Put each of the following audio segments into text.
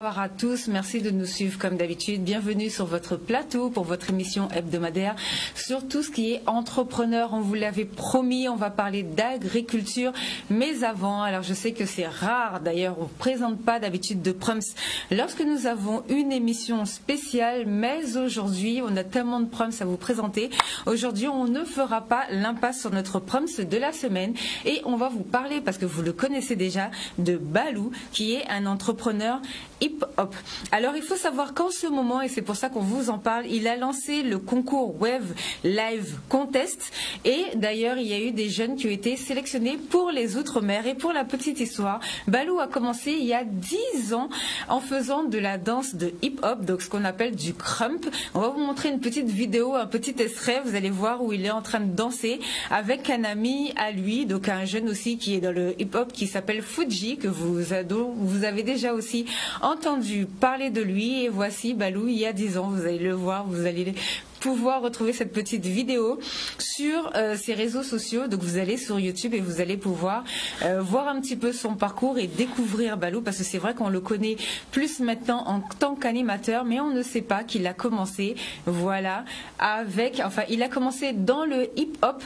Bonsoir à tous, merci de nous suivre comme d'habitude. Bienvenue sur votre plateau pour votre émission hebdomadaire sur tout ce qui est entrepreneur. On vous l'avait promis, on va parler d'agriculture, mais avant, alors je sais que c'est rare, d'ailleurs on ne présente pas d'habitude de Prums lorsque nous avons une émission spéciale, mais aujourd'hui on a tellement de Prums à vous présenter. Aujourd'hui on ne fera pas l'impasse sur notre Prums de la semaine et on va vous parler, parce que vous le connaissez déjà, de Balou, qui est un entrepreneur hip-hop. Alors il faut savoir qu'en ce moment, et c'est pour ça qu'on vous en parle, il a lancé le concours Wave Live Contest et d'ailleurs il y a eu des jeunes qui ont été sélectionnés pour les Outre-mer. Et pour la petite histoire, Balou a commencé il y a 10 ans en faisant de la danse de hip-hop, donc ce qu'on appelle du crump. On va vous montrer une petite vidéo, un petit extrait, vous allez voir où il est en train de danser avec un ami à lui, donc un jeune aussi qui est dans le hip-hop qui s'appelle Fuji, que vous avez déjà aussi entendu parler de lui. Et voici Balou il y a 10 ans, vous allez le voir, vous allez pouvoir retrouver cette petite vidéo sur ses réseaux sociaux. Donc vous allez sur YouTube et vous allez pouvoir voir un petit peu son parcours et découvrir Balou, parce que c'est vrai qu'on le connaît plus maintenant en tant qu'animateur, mais on ne sait pas qu'il a commencé, voilà, il a commencé dans le hip-hop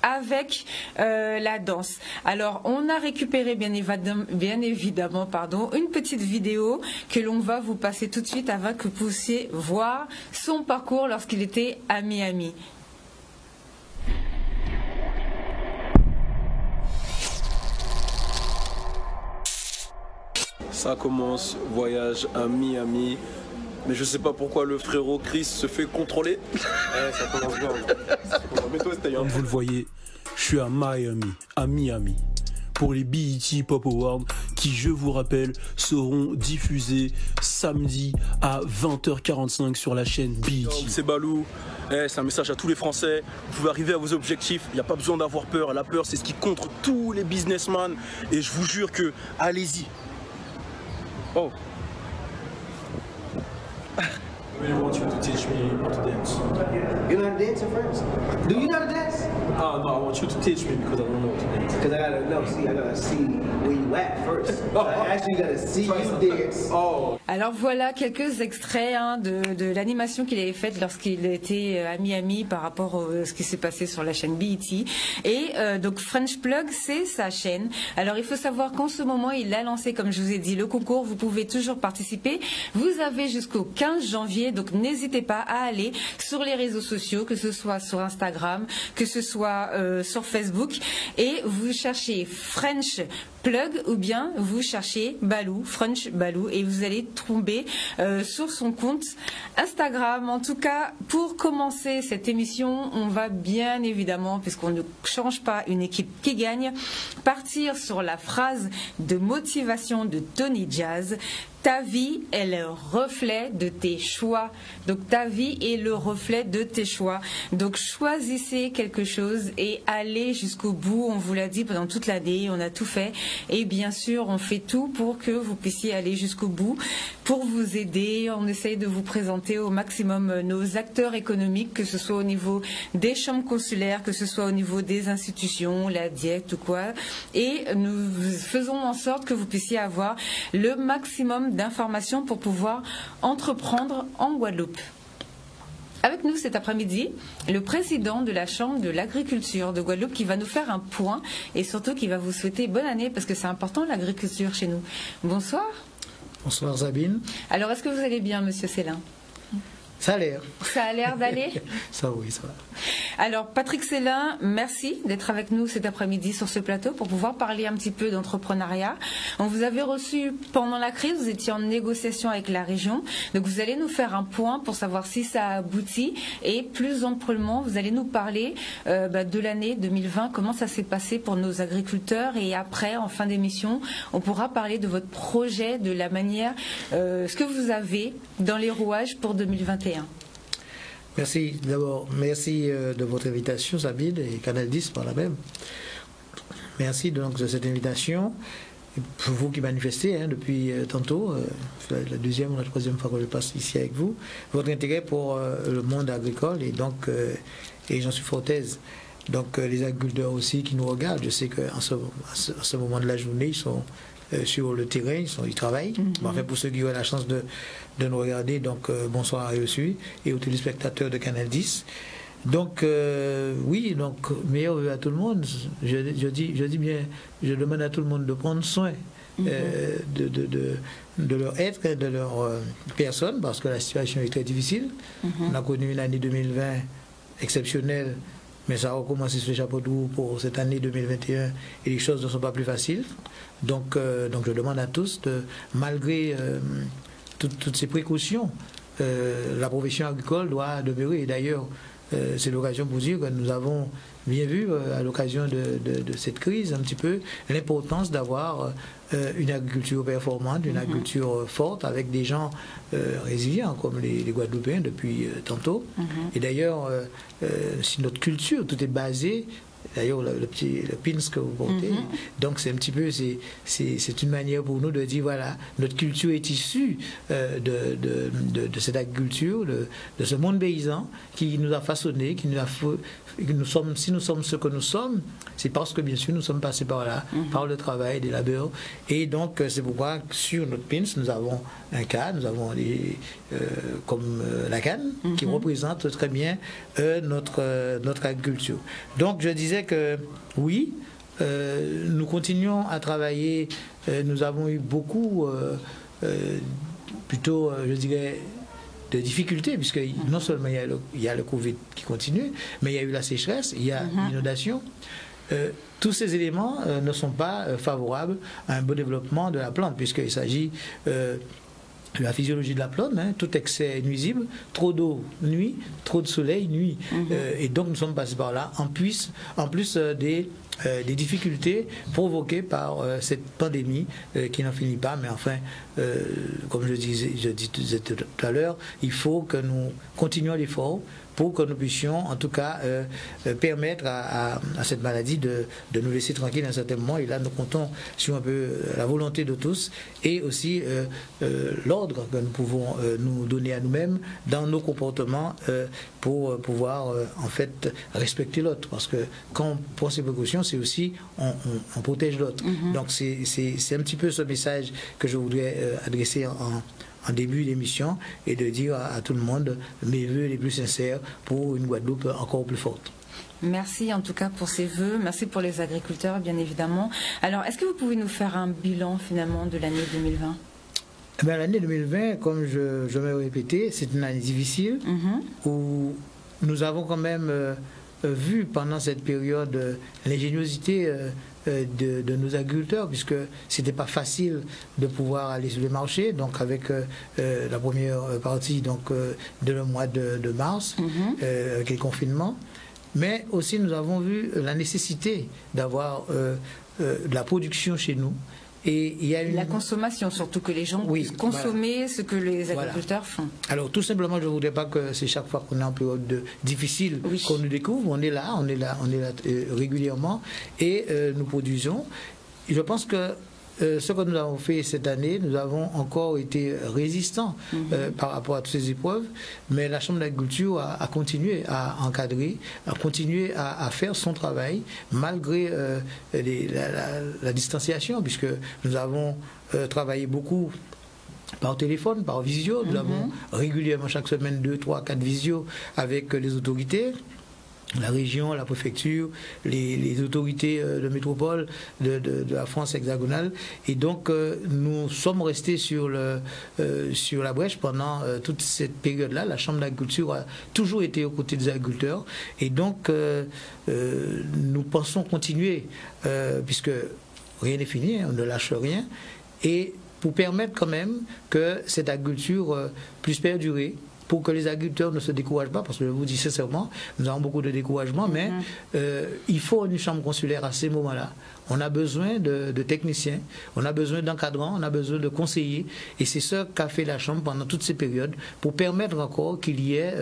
avec la danse. Alors on a récupéré bien évidemment une petite vidéo que l'on va vous passer tout de suite afin que vous puissiez voir son parcours lorsqu'il était à Miami. Ça commence, voyage à Miami. Mais je sais pas pourquoi le frérot Chris se fait contrôler. Ça commence bien. Comme vous le voyez, je suis à Miami, pour les BET Pop Awards qui, je vous rappelle, seront diffusés samedi à 20h45 sur la chaîne BET. C'est Balou, c'est un message à tous les Français. Vous pouvez arriver à vos objectifs, il n'y a pas besoin d'avoir peur. La peur, c'est ce qui contre tous les businessmen. Et je vous jure que, allez-y. Oh. I really want you to teach me how to dance. You know how to dance at first? Do you know how to dance? No, I want you to teach me because I don't know how to dance. Because I gotta see where you at first. I actually gotta see you dance. Oh. Alors voilà quelques extraits de l'animation qu'il avait faite lorsqu'il était à Miami par rapport à ce qui s'est passé sur la chaîne BET. Et donc French Plug, c'est sa chaîne. Alors il faut savoir qu'en ce moment, il a lancé, comme je vous ai dit, le concours. Vous pouvez toujours participer. Vous avez jusqu'au 15 janvier, donc n'hésitez pas à aller sur les réseaux sociaux, que ce soit sur Instagram, que ce soit sur Facebook, et vous cherchez French Plug ou bien vous cherchez Balou, French Balou, et vous allez tomber sur son compte Instagram. En tout cas, pour commencer cette émission, on va bien évidemment, puisqu'on ne change pas une équipe qui gagne, partir sur la phrase de motivation de Tony Jazz. Ta vie est le reflet de tes choix. Donc ta vie est le reflet de tes choix. Donc choisissez quelque chose et allez jusqu'au bout. On vous l'a dit pendant toute l'année, on a tout fait. Et bien sûr, on fait tout pour que vous puissiez aller jusqu'au bout, pour vous aider. On essaye de vous présenter au maximum nos acteurs économiques, que ce soit au niveau des chambres consulaires, que ce soit au niveau des institutions, la diète ou quoi. Et nous faisons en sorte que vous puissiez avoir le maximum d'informations pour pouvoir entreprendre en Guadeloupe. Avec nous cet après-midi, le président de la Chambre de l'agriculture de Guadeloupe qui va nous faire un point et surtout qui va vous souhaiter bonne année parce que c'est important l'agriculture chez nous. Bonsoir. Bonsoir Sabine. Alors est-ce que vous allez bien, monsieur Célin? Ça a l'air. Ça a l'air d'aller? Ça oui, ça va. Alors Patrick Célin, merci d'être avec nous cet après-midi sur ce plateau pour pouvoir parler un petit peu d'entrepreneuriat. On vous avait reçu pendant la crise, vous étiez en négociation avec la région, donc vous allez nous faire un point pour savoir si ça a abouti et plus amplement vous allez nous parler de l'année 2020, comment ça s'est passé pour nos agriculteurs, et après en fin d'émission on pourra parler de votre projet, de la manière, ce que vous avez dans les rouages pour 2021. Merci d'abord, merci de votre invitation Sabine et Canal 10 par la même. Merci donc de cette invitation. Et pour vous qui manifestez depuis tantôt, la deuxième ou la troisième fois que je passe ici avec vous, votre intérêt pour le monde agricole et donc et j'en suis fort aise. Donc les agriculteurs aussi qui nous regardent, je sais qu'en ce moment de la journée, ils sont sur le terrain, ils travaillent. Bon, enfin, pour ceux qui ont la chance de nous regarder, donc bonsoir à eux aussi, et aux téléspectateurs de Canal 10. Donc, oui, donc, meilleur vœu à tout le monde. Je dis bien, je demande à tout le monde de prendre soin de leur être, de leur personne, parce que la situation est très difficile. On a connu une année 2020 exceptionnelle, mais ça a recommencé sur le chapeau de roue pour cette année 2021 et les choses ne sont pas plus faciles. Donc je demande à tous, malgré toutes ces précautions, la profession agricole doit demeurer. Et d'ailleurs, c'est l'occasion pour dire que nous avons bien vu à l'occasion de cette crise un petit peu l'importance d'avoir une agriculture performante, une agriculture forte avec des gens résilients comme les Guadeloupéens depuis tantôt. Et d'ailleurs, si notre culture, tout est basé. D'ailleurs, le pins que vous portez, donc c'est un petit peu, c'est une manière pour nous de dire, voilà, notre culture est issue de cette agriculture, de ce monde paysan qui nous a façonné, si nous sommes ce que nous sommes, c'est parce que bien sûr nous sommes passés par là, par le travail, des labeurs, et donc c'est pourquoi sur notre pins nous avons un cas, nous avons comme la canne qui représente très bien notre agriculture. Donc je disais que oui, nous continuons à travailler, nous avons eu beaucoup, plutôt je dirais, de difficultés, puisque non seulement il y a le Covid qui continue, mais il y a eu la sécheresse, il y a l'inondation. Tous ces éléments ne sont pas favorables à un bon développement de la plante, puisqu'il s'agit de la physiologie de la plante, tout excès est nuisible, trop d'eau nuit, trop de soleil nuit. Et donc nous sommes passés par là, en plus des difficultés provoquées par cette pandémie qui n'en finit pas, mais enfin, comme je disais tout à l'heure, il faut que nous continuions l'effort pour que nous puissions en tout cas permettre à cette maladie de nous laisser tranquilles à un certain moment. Et là nous comptons sur un peu la volonté de tous et aussi l'ordre que nous pouvons nous donner à nous-mêmes dans nos comportements pour pouvoir en fait respecter l'autre, parce que quand on prend ces précautions, c'est aussi on protège l'autre. Donc c'est un petit peu ce message que je voudrais adresser en début d'émission, et de dire à tout le monde mes vœux les plus sincères pour une Guadeloupe encore plus forte. Merci en tout cas pour ces vœux, merci pour les agriculteurs bien évidemment. Alors est-ce que vous pouvez nous faire un bilan finalement de l'année 2020 ? L'année 2020, comme je vais répéter, c'est une année difficile où nous avons quand même vu pendant cette période l'ingéniosité de nos agriculteurs, puisque c'était pas facile de pouvoir aller sur le marché, donc avec la première partie donc de le mois de mars, avec les confinements, mais aussi nous avons vu la nécessité d'avoir de la production chez nous. Et il y a la consommation, surtout que les gens puissent consommer ce que les agriculteurs font. Alors tout simplement, je ne voudrais pas que c'est chaque fois qu'on est en période difficile qu'on nous découvre. On est là régulièrement et nous produisons. Et je pense que ce que nous avons fait cette année, nous avons encore été résistants par rapport à toutes ces épreuves, mais la Chambre d'agriculture a continué à encadrer, a continué à faire son travail, malgré la distanciation, puisque nous avons travaillé beaucoup par téléphone, par visio. Nous avons régulièrement chaque semaine 2, 3, 4 visios avec les autorités, la région, la préfecture, les autorités de métropole de la France hexagonale. Et donc, nous sommes restés sur la brèche pendant toute cette période-là. La Chambre d'agriculture a toujours été aux côtés des agriculteurs. Et donc, nous pensons continuer, puisque rien n'est fini, on ne lâche rien. Et pour permettre quand même que cette agriculture puisse perdurer, pour que les agriculteurs ne se découragent pas, parce que je vous dis sincèrement, nous avons beaucoup de découragement, mais il faut une chambre consulaire à ces moments-là. On a besoin de techniciens, on a besoin d'encadrants, on a besoin de conseillers, et c'est ce qu'a fait la Chambre pendant toutes ces périodes, pour permettre encore qu'il y ait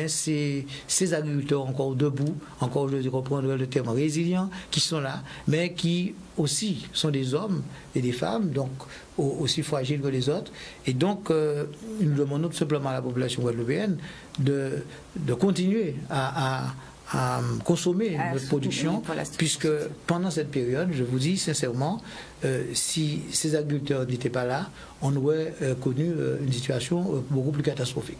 ces agriculteurs encore debout, encore, je reprendrai le terme, résilients, qui sont là, mais qui aussi sont des hommes et des femmes, donc aussi fragiles que les autres. Et donc, nous demandons tout simplement à la population guadeloupéenne de continuer à consommer notre production, puisque pendant cette période, je vous dis sincèrement, si ces agriculteurs n'étaient pas là, on aurait connu une situation beaucoup plus catastrophique.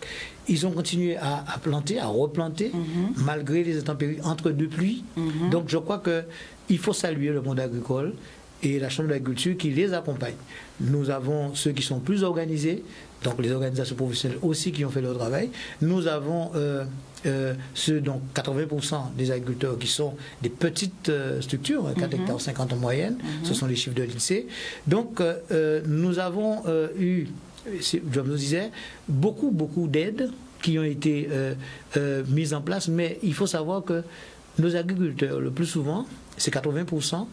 Ils ont continué à planter, à replanter, malgré les intempéries entre deux pluies. Donc je crois qu'il faut saluer le monde agricole et la Chambre d'agriculture qui les accompagne. Nous avons ceux qui sont plus organisés, donc les organisations professionnelles aussi qui ont fait leur travail. Nous avons ceux, donc 80% des agriculteurs qui sont des petites structures, 4 hectares 50 en moyenne, ce sont les chiffres de l'INSEE. Donc nous avons eu, je vous disais, beaucoup d'aides qui ont été mises en place, mais il faut savoir que nos agriculteurs, le plus souvent, c'est 80%,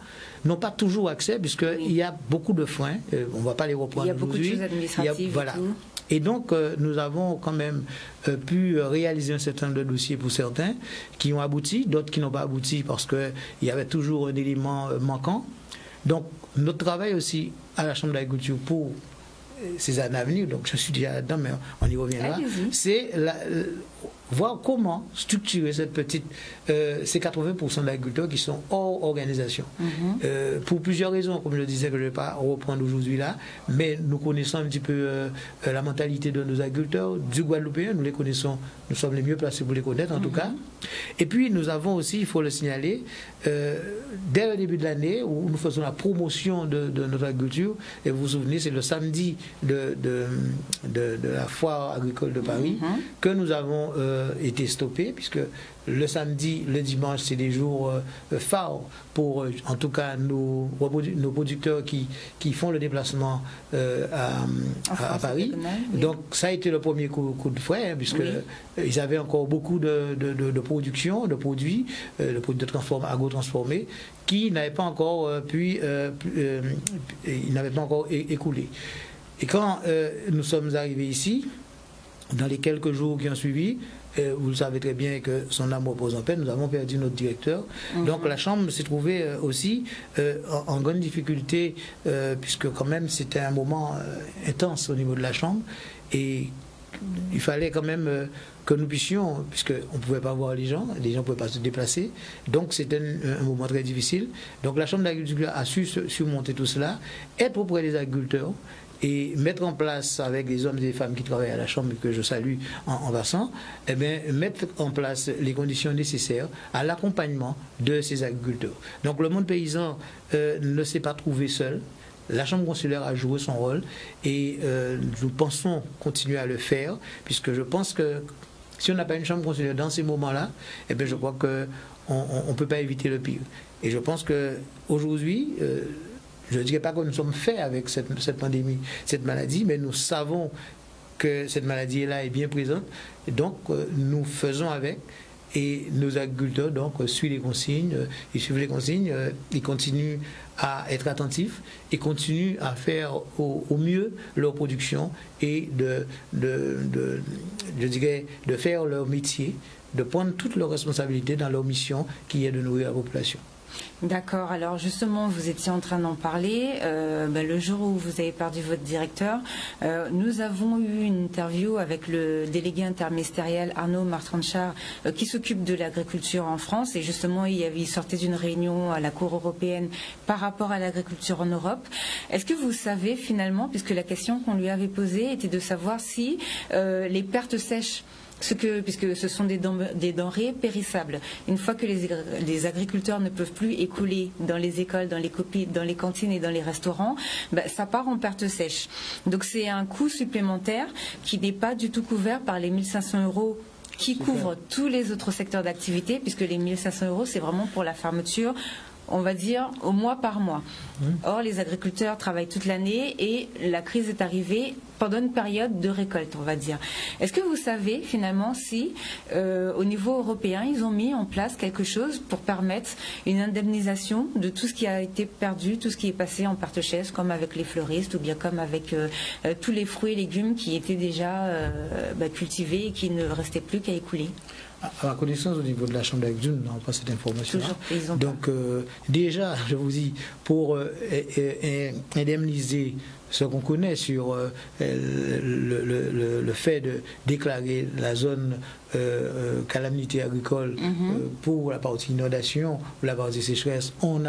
n'ont pas toujours accès, puisqu'il y a beaucoup de freins, on ne va pas les reprendre aujourd'hui. Il y a beaucoup de choses administratives. Voilà. Et donc, nous avons quand même pu réaliser un certain nombre de dossiers pour certains qui ont abouti, d'autres qui n'ont pas abouti parce qu'il y avait toujours un élément manquant. Donc, notre travail aussi à la Chambre d'agriculture pour ces années à venir, donc je suis déjà là-dedans, mais on y reviendra, c'est voir comment structurer cette petite, ces 80% d'agriculteurs qui sont hors organisation. Pour plusieurs raisons, comme je le disais, que je ne vais pas reprendre aujourd'hui là, mais nous connaissons un petit peu la mentalité de nos agriculteurs, du Guadeloupéen, nous les connaissons, nous sommes les mieux placés pour les connaître en tout cas. Et puis nous avons aussi, il faut le signaler, dès le début de l'année, où nous faisons la promotion de notre agriculture, et vous vous souvenez, c'est le samedi de la foire agricole de Paris, que nous avons été stoppés, puisque le samedi, le dimanche, c'est des jours phares pour, en tout cas, nos producteurs qui font le déplacement à Paris. Donc, ça a été le premier coup de fouet, hein, puisque ils avaient encore beaucoup de production, de produits agro-transformés, qui n'avaient pas encore écoulé. Et quand nous sommes arrivés ici, dans les quelques jours qui ont suivi, vous le savez très bien que son amour pose en peine, nous avons perdu notre directeur. Donc la Chambre s'est trouvée aussi en grande difficulté, puisque quand même c'était un moment intense au niveau de la Chambre, et il fallait quand même que nous puissions, puisqu'on ne pouvait pas voir les gens ne pouvaient pas se déplacer, donc c'était un moment très difficile. Donc la Chambre d'agriculture a su surmonter tout cela, être auprès des agriculteurs, et mettre en place, avec les hommes et les femmes qui travaillent à la Chambre, que je salue en passant, eh bien, mettre en place les conditions nécessaires à l'accompagnement de ces agriculteurs. Donc le monde paysan ne s'est pas trouvé seul. La Chambre consulaire a joué son rôle et nous pensons continuer à le faire, puisque je pense que si on n'a pas une Chambre consulaire dans ces moments-là, eh bien, je crois qu'on ne peut pas éviter le pire. Et je pense qu'aujourd'hui, je ne dirais pas que nous sommes faits avec cette pandémie, cette maladie, mais nous savons que cette maladie est là et bien présente. Et donc, nous faisons avec, et nos agriculteurs donc, suivent les consignes, ils continuent à être attentifs et continuent à faire au mieux leur production et je dirais, de faire leur métier, de prendre toutes leurs responsabilités dans leur mission qui est de nourrir la population. D'accord, alors justement vous étiez en train d'en parler, le jour où vous avez perdu votre directeur, nous avons eu une interview avec le délégué interministériel Arnaud Martranchard qui s'occupe de l'agriculture en France, et justement il sortait d'une réunion à la Cour européenne par rapport à l'agriculture en Europe. Est-ce que vous savez finalement, puisque la question qu'on lui avait posée était de savoir si les pertes sèches, puisque ce sont des denrées périssables. Une fois que les agriculteurs ne peuvent plus écouler dans les écoles, dans les cantines et dans les restaurants, ça part en perte sèche. Donc c'est un coût supplémentaire qui n'est pas du tout couvert par les 1 500 € qui couvrent tous les autres secteurs d'activité, puisque les 1 500 € c'est vraiment pour la fermeture, on va dire, au mois par mois. Or, les agriculteurs travaillent toute l'année et la crise est arrivée pendant une période de récolte, on va dire. Est-ce que vous savez, finalement, si, au niveau européen, ils ont mis en place quelque chose pour permettre une indemnisation de tout ce qui a été perdu, tout ce qui est passé en perte sèche, comme avec les fleuristes ou bien comme avec tous les fruits et légumes qui étaient déjà cultivés et qui ne restaient plus qu'à écouler? À ma connaissance, au niveau de la Chambre d'agriculture, nous n'avons pas cette information-là. Donc, déjà, je vous dis, pour indemniser ce qu'on connaît sur le fait de déclarer la zone calamité agricole pour la partie inondation, pour la partie sécheresse, on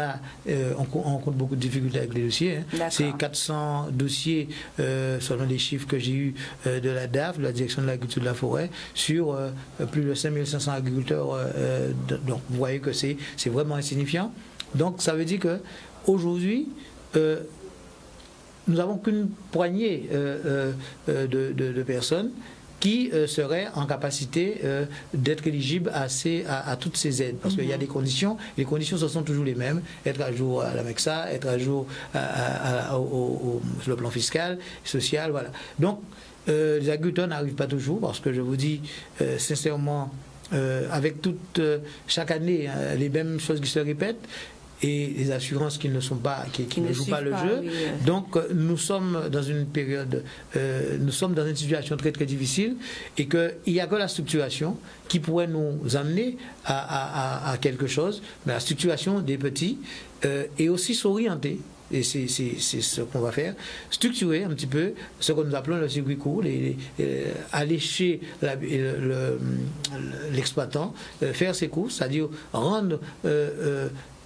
compte beaucoup de difficultés avec les dossiers. Hein. C'est 400 dossiers, selon les chiffres que j'ai eus de la DAF, de la Direction de l'agriculture de la forêt, sur plus de 5500 agriculteurs. Donc vous voyez que c'est vraiment insignifiant. Donc ça veut dire qu'aujourd'hui, nous n'avons qu'une poignée de personnes qui seraient en capacité d'être éligibles à toutes ces aides. Parce qu'il y a des conditions, les conditions ce sont toujours les mêmes, être à jour à la MEXA, être à jour sur le plan fiscal, social, voilà. Donc, les agriculteurs n'arrivent pas toujours, parce que je vous dis sincèrement, avec chaque année, les mêmes choses qui se répètent, et les assurances qui ne sont pas, qui ne jouent pas le jeu. Oui. Donc nous sommes dans une période, nous sommes dans une situation très très difficile, et qu'il n'y a que la structuration qui pourrait nous amener à quelque chose, mais la structuration des petits, et aussi s'orienter. Et c'est ce qu'on va faire, structurer un petit peu ce que nous appelons le circuit court, allécher l'exploitant, faire ses courses, c'est-à-dire rendre,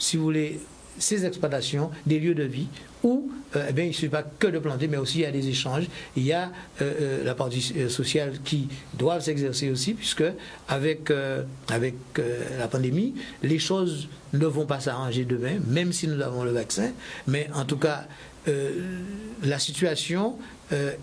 si vous voulez, ces exploitations des lieux de vie où il ne suffit pas que de planter, mais aussi il y a des échanges, il y a la partie sociale qui doit s'exercer aussi, puisque avec la pandémie, les choses ne vont pas s'arranger demain, même si nous avons le vaccin, mais en tout cas, la situation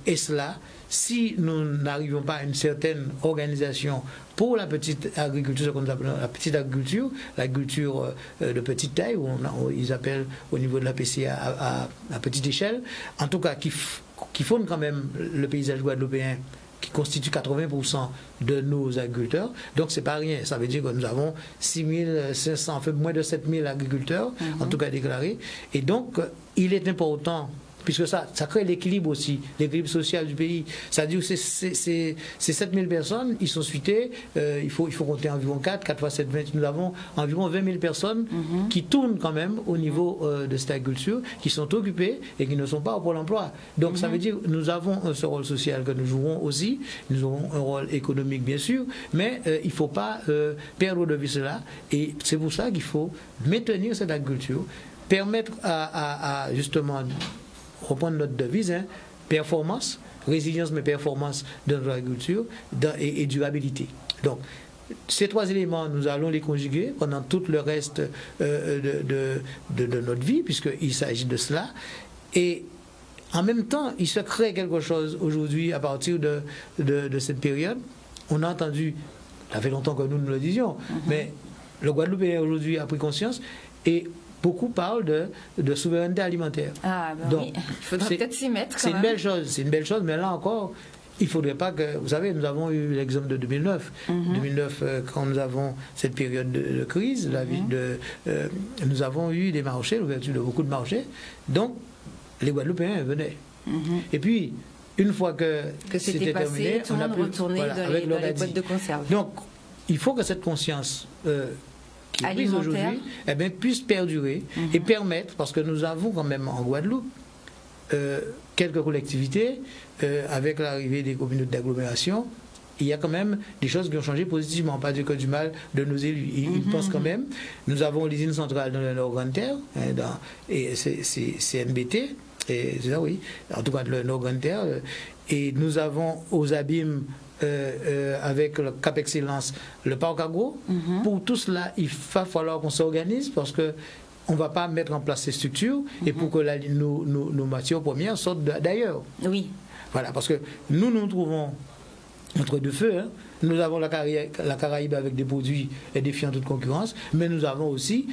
est cela. Si nous n'arrivons pas à une certaine organisation pour la petite agriculture, ce qu'on appelle la petite agriculture, l'agriculture de petite taille, où ils appellent au niveau de la PCA à petite échelle, en tout cas qui font quand même le paysage guadeloupéen, qui constitue 80% de nos agriculteurs. Donc c'est pas rien, ça veut dire que nous avons 6500, enfin moins de 7000 agriculteurs, en tout cas déclarés, et donc il est important, puisque ça crée l'équilibre aussi, l'équilibre social du pays. C'est-à-dire que ces 7000 personnes, ils sont suités, il faut compter environ 4 fois 7, 20, nous avons environ 20 000 personnes qui tournent quand même au niveau de cette agriculture, qui sont occupées et qui ne sont pas au Pôle emploi. Donc ça veut dire que nous avons ce rôle social que nous jouerons aussi, nous aurons un rôle économique bien sûr, mais il ne faut pas perdre de vue cela, et c'est pour ça qu'il faut maintenir cette agriculture, permettre à justement reprendre notre devise, hein, performance, résilience mais performance de notre agriculture et durabilité. Donc, ces trois éléments, nous allons les conjuguer pendant tout le reste de notre vie, puisqu'il s'agit de cela. Et en même temps, il se crée quelque chose aujourd'hui à partir de cette période. On a entendu, ça fait longtemps que nous le disions, mais le Guadeloupéen aujourd'hui a pris conscience, et beaucoup parlent de souveraineté alimentaire. Ah, ben donc, oui. Il faudrait peut-être s'y mettre. C'est une belle chose, mais là encore, il ne faudrait pas que... Vous savez, nous avons eu l'exemple de 2009. 2009, quand nous avons cette période de crise, nous avons eu des marchés, l'ouverture de beaucoup de marchés, donc les Guadeloupéens venaient. Et puis, une fois que c'était terminé, on a pu retourner dans les boîtes de conserve. Donc, il faut que cette conscience... qui est prise aujourd'hui, puisse perdurer et permettre, parce que nous avons quand même en Guadeloupe quelques collectivités, avec l'arrivée des communautés d'agglomération, il y a quand même des choses qui ont changé positivement, pas du que du mal de nos élus. Ils pensent quand même. Nous avons l'usine centrale dans le Nord-Grande-Terre, et c'est NBT, et c'est ça, oui, en tout cas le Nord-Grande-Terre, et nous avons aux abîmes avec le Cap Excellence, le parc agro. Pour tout cela, il va falloir qu'on s'organise, parce que on ne va pas mettre en place ces structures et pour que nos matières premières sortent d'ailleurs. Oui. Voilà, parce que nous trouvons entre deux feux. Hein. Nous avons la Caraïbe avec des produits défiant toute concurrence, mais nous avons aussi,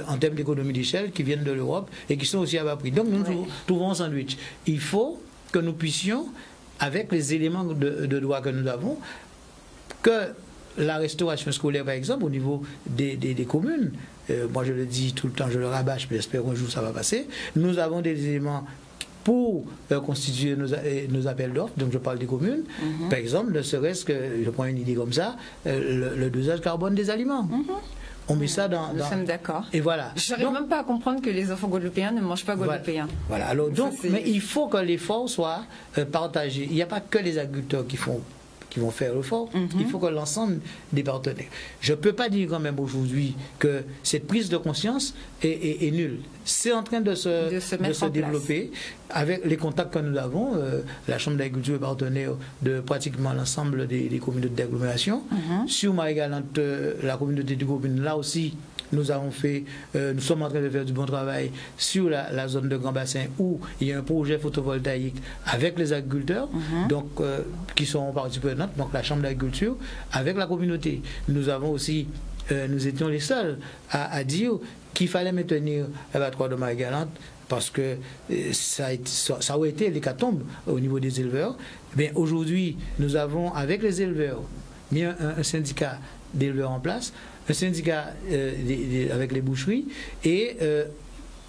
en termes d'économie d'échelle, qui viennent de l'Europe et qui sont aussi à bas prix. Donc nous trouvons un sandwich. Il faut que nous puissions, avec les éléments de droit que nous avons, que la restauration scolaire, par exemple, au niveau des communes, moi je le dis tout le temps, je le rabâche, mais j'espère qu'un jour ça va passer, nous avons des éléments pour constituer nos appels d'offres, donc je parle des communes, par exemple, ne serait-ce que, je prends une idée comme ça, le dosage carbone des aliments. On met ça dans... Nous sommes d'accord. Et voilà. Je n'arrive même pas à comprendre que les enfants guadeloupéens ne mangent pas guadeloupéens. Voilà. Alors, donc, Ça, mais il faut que l'effort soit partagé. Il n'y a pas que les agriculteurs qui vont faire l'effort, il faut que l'ensemble des partenaires. Je ne peux pas dire quand même aujourd'hui que cette prise de conscience est nulle. C'est en train de se développer avec les contacts que nous avons. La Chambre d'agriculture est partenaire de pratiquement l'ensemble des communautés d'agglomération. Sur Marie-Galante, la communauté de communes, là aussi, nous sommes en train de faire du bon travail sur la zone de Grand Bassin où il y a un projet photovoltaïque avec les agriculteurs, donc qui sont partie prenante, donc la Chambre d'agriculture avec la communauté. Nous avons aussi, nous étions les seuls à dire qu'il fallait maintenir l'abattoir de Marie-Galante parce que ça a été l'hécatombe au niveau des éleveurs. Mais aujourd'hui, nous avons avec les éleveurs mis un syndicat d'éleveurs en place, un syndicat avec les boucheries, et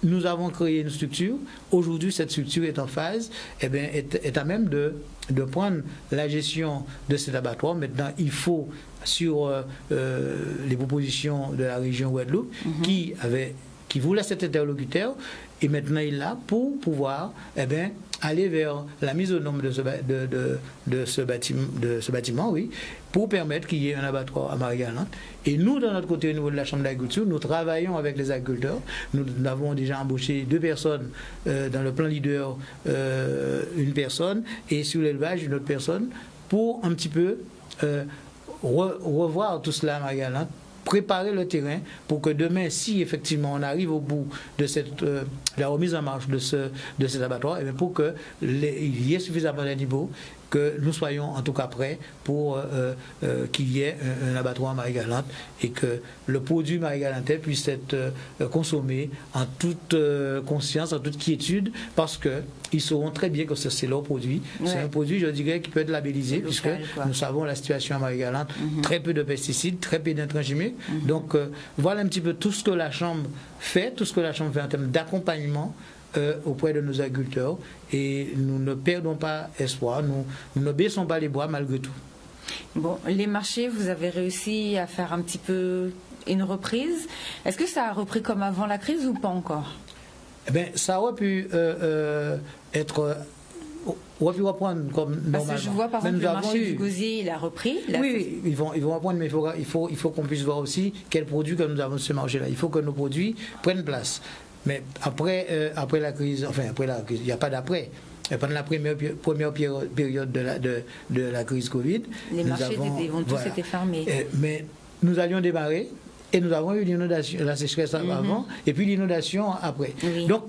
nous avons créé une structure. Aujourd'hui, cette structure est en phase, est à même de prendre la gestion de cet abattoir. Maintenant, il faut, sur les propositions de la région Guadeloupe, qui voulait cet interlocuteur, et maintenant il l'a pour pouvoir aller vers la mise aux normes de ce bâtiment, oui, pour permettre qu'il y ait un abattoir à Marie-Galante. Et nous, de notre côté, au niveau de la Chambre d'agriculture, nous travaillons avec les agriculteurs. Nous avons déjà embauché 2 personnes dans le plan leader, une personne, et sur l'élevage, une autre personne, pour un petit peu revoir tout cela à Marie-Galante, préparer le terrain pour que demain, si effectivement on arrive au bout de la remise en marche de cet abattoir, pour qu'il y ait suffisamment de niveau, que nous soyons en tout cas prêts pour qu'il y ait un abattoir à Marie-Galante et que le produit marie-galantais puisse être consommé en toute conscience, en toute quiétude, parce qu'ils sauront très bien que c'est leur produit. Ouais. C'est un produit, je dirais, qui peut être labellisé, puisque nous savons la situation à Marie-Galante, très peu de pesticides, très peu d'intrants chimiques. Donc voilà un petit peu tout ce que la Chambre fait, en termes d'accompagnement auprès de nos agriculteurs, et nous ne perdons pas espoir, nous ne baissons pas les bras malgré tout. Bon, les marchés, vous avez réussi à faire un petit peu une reprise. Est-ce que ça a repris comme avant la crise ou pas encore? Ça aurait pu reprendre comme normalement. Parce que je vois par exemple le marché du gosier, il a repris. Oui, ils vont reprendre, mais il faut qu'on puisse voir aussi quels produits que nous avons sur ce marché-là. Il faut que nos produits prennent place. Mais après la crise, il n'y a pas d'après. Pendant la première période de la crise Covid, les marchés vont tous été fermés. Mais nous allions démarrer et nous avons eu l'inondation, la sécheresse avant, et puis l'inondation après. Oui. Donc,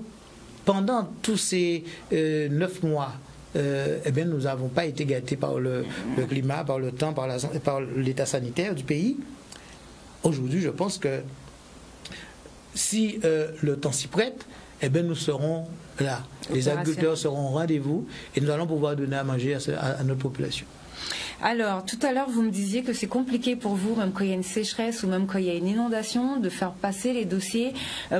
pendant tous ces 9 mois, nous n'avons pas été gâtés par le climat, par le temps, par l'état sanitaire du pays. Aujourd'hui, je pense que si le temps s'y prête, nous serons là. Les agriculteurs seront au rendez-vous et nous allons pouvoir donner à manger à notre population. Alors, tout à l'heure, vous me disiez que c'est compliqué pour vous, même quand il y a une sécheresse ou même quand il y a une inondation, de faire passer les dossiers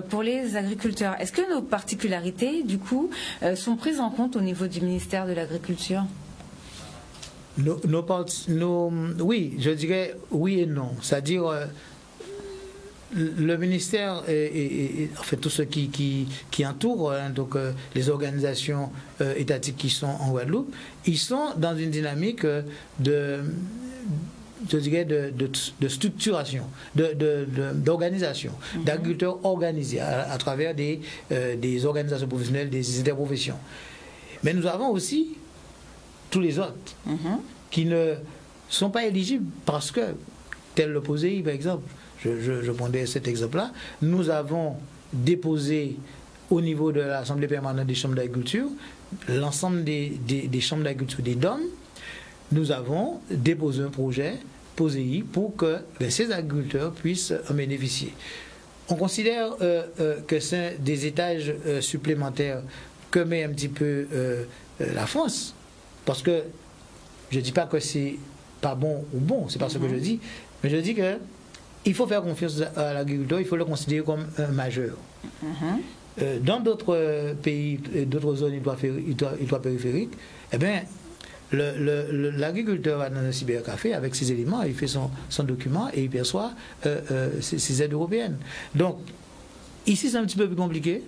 pour les agriculteurs. Est-ce que nos particularités, du coup, sont prises en compte au niveau du ministère de l'Agriculture ? Oui, je dirais oui et non. C'est-à-dire... le ministère et en fait tout ce qui entoure donc les organisations étatiques qui sont en Guadeloupe, ils sont dans une dynamique de structuration, d'organisation, d'agriculteurs organisés à travers des organisations professionnelles, des interprofessions. Mais nous avons aussi tous les autres qui ne sont pas éligibles parce que, tel le POSEI par exemple, je prendrais cet exemple-là. Nous avons déposé au niveau de l'Assemblée permanente des chambres d'agriculture, l'ensemble des chambres d'agriculture des DOM, nous avons déposé un projet POSEI pour que ces agriculteurs puissent en bénéficier. On considère que c'est des étages supplémentaires que met un petit peu la France, parce que je ne dis pas que c'est pas bon ou bon, c'est pas ce que je dis, mais je dis que il faut faire confiance à l'agriculteur, il faut le considérer comme un majeur. Dans d'autres pays, d'autres zones ultra-périphériques, l'agriculteur va dans un cybercafé avec ses éléments, il fait son document et il perçoit ses aides européennes. Donc, ici, c'est un petit peu plus compliqué,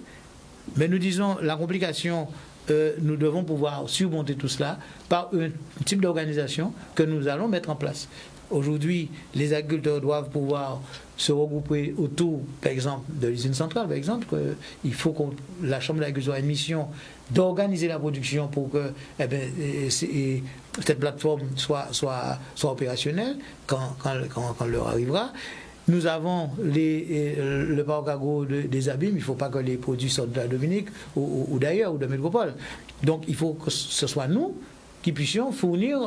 mais nous disons la complication, nous devons pouvoir surmonter tout cela par un type d'organisation que nous allons mettre en place. Aujourd'hui, les agriculteurs doivent pouvoir se regrouper autour, par exemple, de l'usine centrale, par exemple. Il faut que la Chambre d'agriculture ait une mission d'organiser la production pour que cette plateforme soit opérationnelle quand l'heure arrivera. Nous avons le parc agro des Abîmes, il ne faut pas que les produits sortent de la Dominique ou d'ailleurs, ou de Métropole. Donc il faut que ce soit nous qui puissions fournir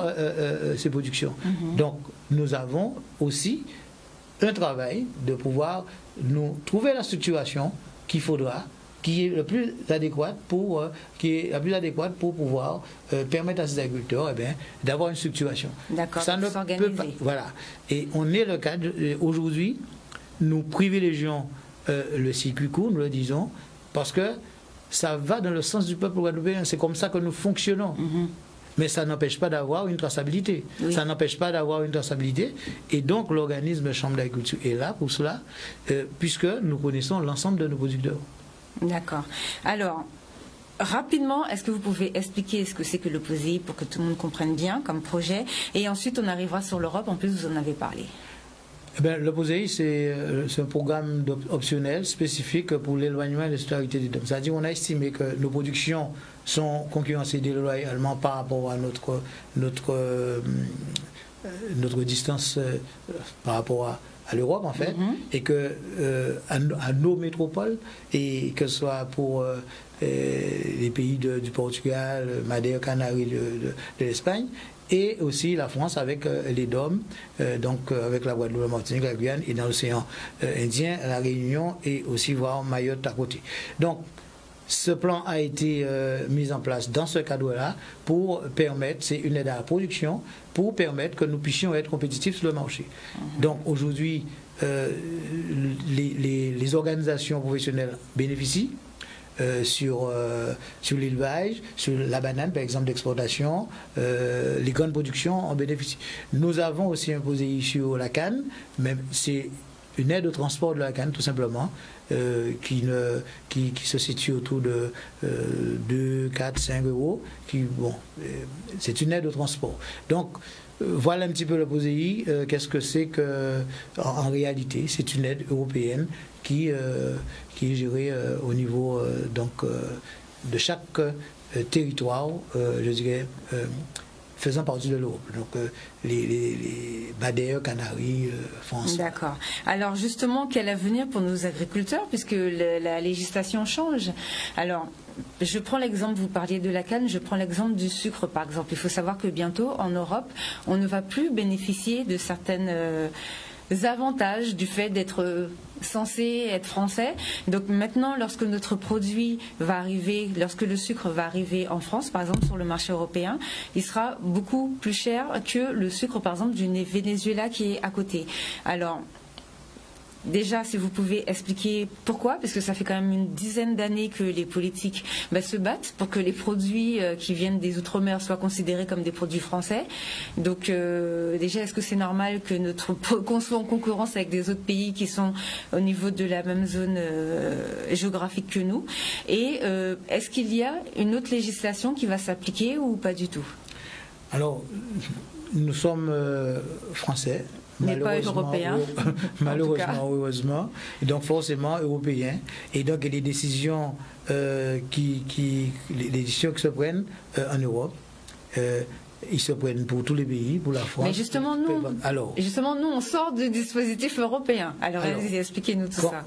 ces productions. Donc nous avons aussi un travail de pouvoir nous trouver la structuration qu'il faudra, qui est la plus adéquate pour pouvoir permettre à ces agriculteurs d'avoir une structuration. D'accord, ça ne peut pas, voilà. Et on est le cadre aujourd'hui, nous privilégions le circuit court, nous le disons, parce que ça va dans le sens du peuple guadeloupéen. C'est comme ça que nous fonctionnons. Mais ça n'empêche pas d'avoir une traçabilité. Oui. Ça n'empêche pas d'avoir une traçabilité. Et donc l'organisme Chambre d'agriculture est là pour cela, puisque nous connaissons l'ensemble de nos producteurs. D'accord. Alors, rapidement, est-ce que vous pouvez expliquer ce que c'est que le POSEI pour que tout le monde comprenne bien comme projet? Et ensuite, on arrivera sur l'Europe. En plus, vous en avez parlé. Le POSEI, c'est un programme optionnel spécifique pour l'éloignement et la solidarité des hommes. C'est-à-dire qu'on a estimé que nos productions sont concurrencées déloyalement par rapport à notre distance par rapport à l'Europe, en fait, et que à nos métropoles, et que ce soit pour les pays du Portugal, Madère, Canaries, de l'Espagne, et aussi la France avec les DOM, donc avec la Guadeloupe, la Martinique, la Guyane, et dans l'océan Indien, la Réunion, et aussi voir Mayotte à côté. Donc, ce plan a été mis en place dans ce cadre-là pour permettre, c'est une aide à la production, pour permettre que nous puissions être compétitifs sur le marché. Donc aujourd'hui, les organisations professionnelles bénéficient sur l'élevage, sur la banane par exemple d'exportation, les grandes productions en bénéficient. Nous avons aussi imposé sur la canne, mais c'est une aide au transport de la canne tout simplement, qui se situe autour de 2, 4, 5 euros. C'est une aide au transport. Donc, voilà un petit peu le POSEI. Qu'est-ce que c'est en réalité? C'est une aide européenne qui est gérée au niveau de chaque territoire, je dirais, faisant partie de l'Europe. Donc les Madère, Canaries, France. D'accord. Alors justement, quel avenir pour nos agriculteurs, puisque la législation change? Alors, je prends l'exemple, vous parliez de la canne, je prends l'exemple du sucre par exemple. Il faut savoir que bientôt en Europe, on ne va plus bénéficier de certaines avantages du fait d'être censé être français. Donc maintenant, lorsque notre produit va arriver, lorsque le sucre va arriver en France, par exemple sur le marché européen, il sera beaucoup plus cher que le sucre, par exemple, du Venezuela qui est à côté. Alors, déjà, si vous pouvez expliquer pourquoi, parce que ça fait quand même une dizaine d'années que les politiques se battent pour que les produits qui viennent des Outre-mer soient considérés comme des produits français. Donc déjà, est-ce que c'est normal que qu'on soit en concurrence avec des autres pays qui sont au niveau de la même zone géographique que nous? Et est-ce qu'il y a une autre législation qui va s'appliquer ou pas du tout? Alors, nous sommes français. Mais pas européen. Malheureusement, heureusement. Et donc forcément européen. Et donc les décisions qui se prennent en Europe, ils se prennent pour tous les pays, pour la France. Mais justement, nous, on sort du dispositif européen. Alors expliquez-nous tout ça.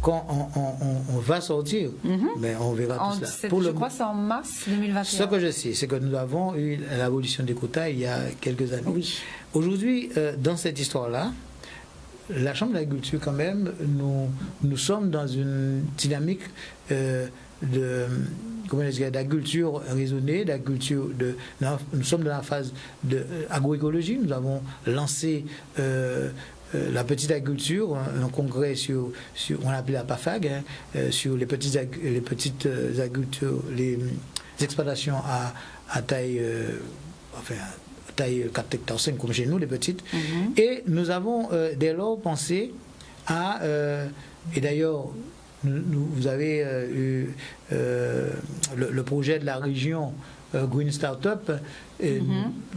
Quand on va sortir, mais on verra tout ça. Je crois que c'est en mars 2021. Ce que je sais, c'est que nous avons eu l'abolition des quotas il y a quelques années. Oui. Aujourd'hui, dans cette histoire-là, la Chambre d'agriculture, quand même, nous sommes dans une dynamique d'agriculture raisonnée, nous sommes dans la phase d'agroécologie. Nous avons lancé la petite agriculture, un congrès on l'appelait la PAFAG, sur les petites agricultures, les exploitations à taille enfin, taille 4 hectares 5 comme chez nous, les petites. Et nous avons dès lors pensé à, et d'ailleurs, vous avez eu le projet de la région Green Startup,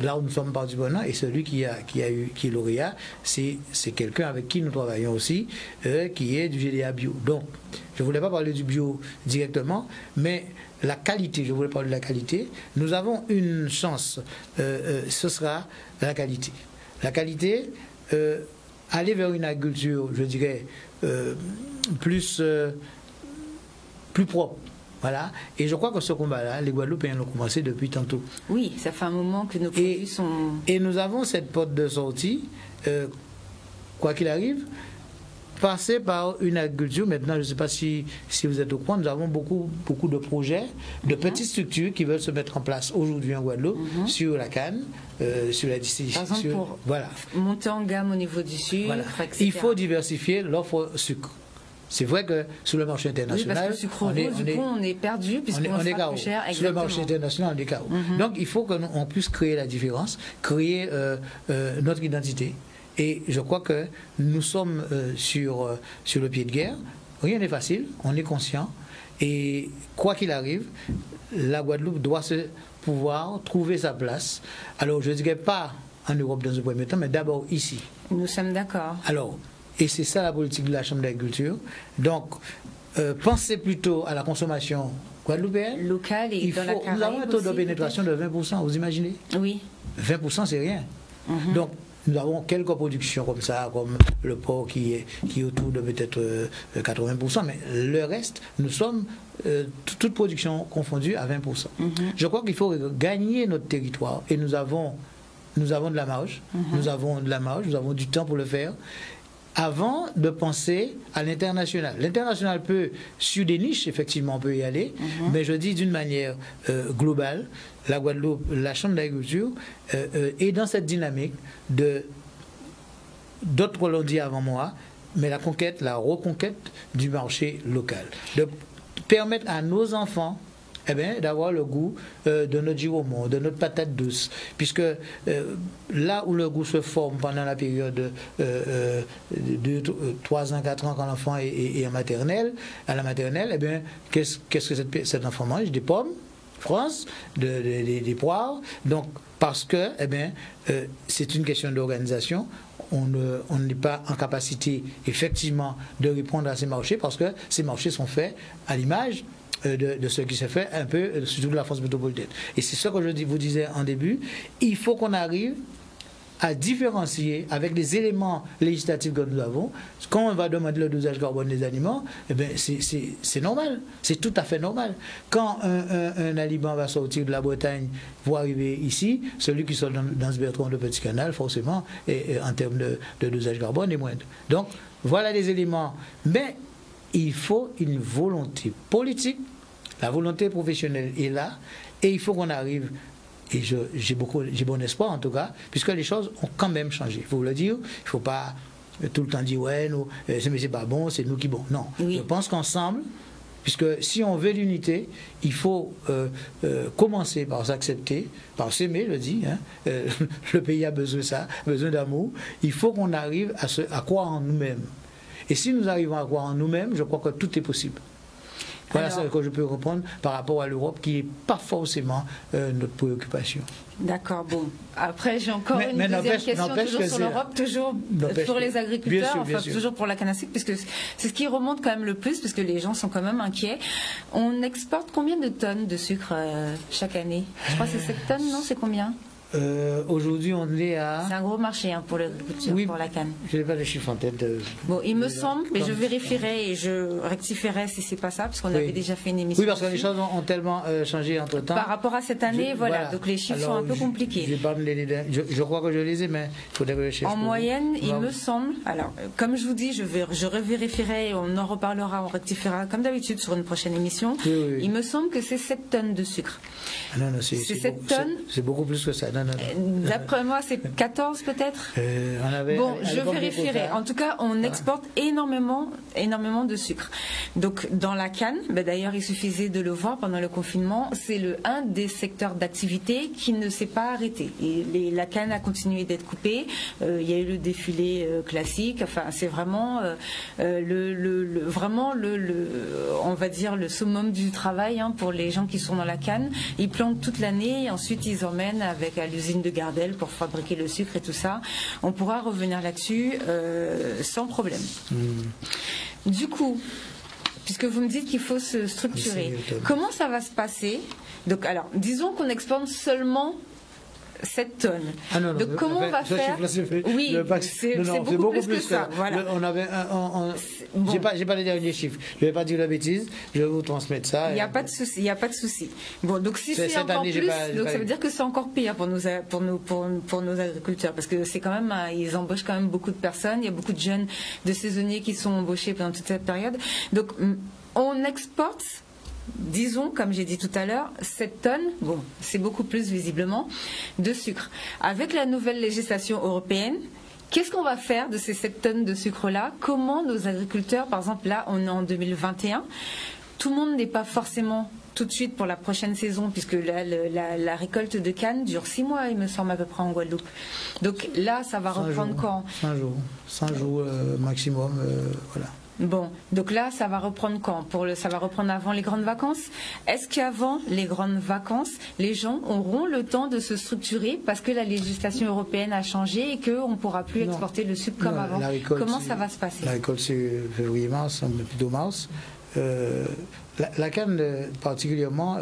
là où nous sommes partis maintenant, et celui qui est lauréat, c'est quelqu'un avec qui nous travaillons aussi, qui est du GDA Bio. Donc, je ne voulais pas parler du bio directement, mais la qualité, je voulais parler de la qualité. Nous avons une chance, ce sera la qualité. La qualité, aller vers une agriculture, je dirais, plus propre. Voilà. Et je crois que ce combat-là, les Guadeloupéens l'ont commencé depuis tantôt. Oui, ça fait un moment que nos produits sont... Et nous avons cette porte de sortie, quoi qu'il arrive, passer par une agriculture. Maintenant, je ne sais pas si vous êtes au courant, nous avons beaucoup de projets, de petites structures qui veulent se mettre en place aujourd'hui en Guadeloupe, sur la canne, sur la distillation. Par exemple, pour monter en gamme au niveau du sucre, etc. Il faut diversifier l'offre sucre. C'est vrai que sur le marché international, parce que le sucre on est perdu puisqu'on sera plus cher. Sur le marché international, on est KO. Donc il faut qu'on puisse créer la différence, créer notre identité. Et je crois que nous sommes sur le pied de guerre. Rien n'est facile, on est conscient. Et quoi qu'il arrive, la Guadeloupe doit pouvoir trouver sa place. Alors je ne dirais pas en Europe dans un premier temps, mais d'abord ici. Nous sommes d'accord. Alors, et c'est ça la politique de la Chambre d'agriculture. Donc, pensez plutôt à la consommation guadeloupéenne. Locale et dans la Caraïbe. Nous avons un taux de pénétration de 20%, vous imaginez? Oui. 20%, c'est rien. Donc, nous avons quelques productions comme ça, comme le porc qui est autour de peut-être 80%, mais le reste, nous sommes, toute production confondue, à 20%. Je crois qu'il faut gagner notre territoire et nous avons de la marge, nous avons du temps pour le faire. Avant de penser à l'international. L'international peut, sur des niches, effectivement, on peut y aller, mais je dis d'une manière globale, la Guadeloupe, la Chambre d'agriculture est dans cette dynamique d'autres l'ont dit avant moi, mais la reconquête du marché local. De permettre à nos enfants d'avoir le goût de notre giromon, de notre patate douce. Puisque là où le goût se forme pendant la période de 3 ans, 4 ans, quand l'enfant est à la maternelle, qu'est-ce que cet enfant mange? Des pommes, France, des poires. Donc, parce que c'est une question d'organisation. On n'est pas en capacité, effectivement, de répondre à ces marchés, parce que ces marchés sont faits à l'image de ce qui se fait un peu, surtout de la France métropolitaine. Et c'est ce que je vous disais en début, il faut qu'on arrive à différencier avec les éléments législatifs que nous avons. Quand on va demander le dosage carbone des aliments, c'est normal, c'est tout à fait normal. Quand un aliment va sortir de la Bretagne pour arriver ici, celui qui sort dans ce bertron de Petit Canal, forcément, en termes de dosage carbone, est moindre. Donc, voilà les éléments. Mais il faut une volonté politique, la volonté professionnelle est là, et il faut qu'on arrive, et j'ai bon espoir en tout cas, puisque les choses ont quand même changé. Il faut le dire, il ne faut pas tout le temps dire ouais, mais c'est pas bon, c'est nous qui bon. Non, je pense qu'ensemble, puisque si on veut l'unité, il faut commencer par s'accepter, par s'aimer, je dis. Le pays a besoin de ça, besoin d'amour. Il faut qu'on arrive à croire en nous-mêmes. Et si nous arrivons à croire en nous-mêmes, je crois que tout est possible. Voilà ce que je peux reprendre par rapport à l'Europe, qui n'est pas forcément notre préoccupation. D'accord, bon. Après, j'ai encore une deuxième question, toujours sur l'Europe, toujours pour les agriculteurs, toujours pour la canne à sucre, puisque c'est ce qui remonte quand même le plus, parce que les gens sont quand même inquiets. On exporte combien de tonnes de sucre chaque année? Je crois que c'est 7 tonnes, non? C'est combien? Aujourd'hui, on est à... C'est un gros marché pour l'agriculture, pour la canne. Je n'ai pas les chiffres en tête. Bon, il me semble, mais je vérifierai et je rectifierai si c'est pas ça, parce qu'on avait déjà fait une émission. Oui, parce que les choses ont tellement changé entre temps. Par rapport à cette année, voilà. Donc les chiffres sont un peu compliqués. Je crois que je les ai, mais il faudrait que je cherche. En moyenne, il me semble. Alors, comme je vous dis, je revérifierai, on en reparlera, on rectifiera comme d'habitude sur une prochaine émission. Oui. Il me semble que c'est 7 tonnes de sucre. Non, c'est 7 tonnes. C'est beaucoup plus que ça. Non. D'après moi, c'est 14 peut-être. Bon, je vérifierai. En tout cas, on exporte énormément de sucre. Donc, dans la canne, d'ailleurs, il suffisait de le voir pendant le confinement, c'est un des secteurs d'activité qui ne s'est pas arrêté. Et la canne a continué d'être coupée. Il y a eu le défilé classique. Enfin, c'est vraiment on va dire le summum du travail pour les gens qui sont dans la canne. Ils plantent toute l'année et ensuite ils emmènent à l'usine de Gardel pour fabriquer le sucre et tout ça. On pourra revenir là-dessus sans problème. Du coup, puisque vous me dites qu'il faut se structurer, comment ça va se passer? Donc, alors, disons qu'on exporte seulement 7 tonnes. Ah non, donc comment on va faire? Oui, c'est beaucoup plus que ça. Voilà. Bon. J'ai pas les derniers chiffres. Je vais pas dire la bêtise. Je vais vous transmettre ça. Il n'y a pas de souci. Il n'y a pas de souci. Bon, donc si c'est encore plus, donc ça veut dire que c'est encore pire pour nos agriculteurs, parce que c'est quand même, ils embauchent quand même beaucoup de personnes. Il y a beaucoup de jeunes, de saisonniers qui sont embauchés pendant toute cette période. Donc on exporte. Disons, comme j'ai dit tout à l'heure, 7 tonnes, bon, c'est beaucoup plus visiblement, de sucre. Avec la nouvelle législation européenne, qu'est-ce qu'on va faire de ces 7 tonnes de sucre-là? Comment nos agriculteurs, par exemple, là, on est en 2021, tout le monde n'est pas forcément tout de suite pour la prochaine saison, puisque la récolte de canne dure 6 mois, il me semble, à peu près en Guadeloupe. Donc là, ça va reprendre quand? 5 jours maximum, voilà. Bon, donc là, ça va reprendre quand? Ça va reprendre avant les grandes vacances? Est-ce qu'avant les grandes vacances, les gens auront le temps de se structurer parce que la législation européenne a changé et qu'on ne pourra plus exporter le sucre comme avant? Comment ça va se passer? La récolte, c'est février-mars, plutôt mars. La canne, particulièrement,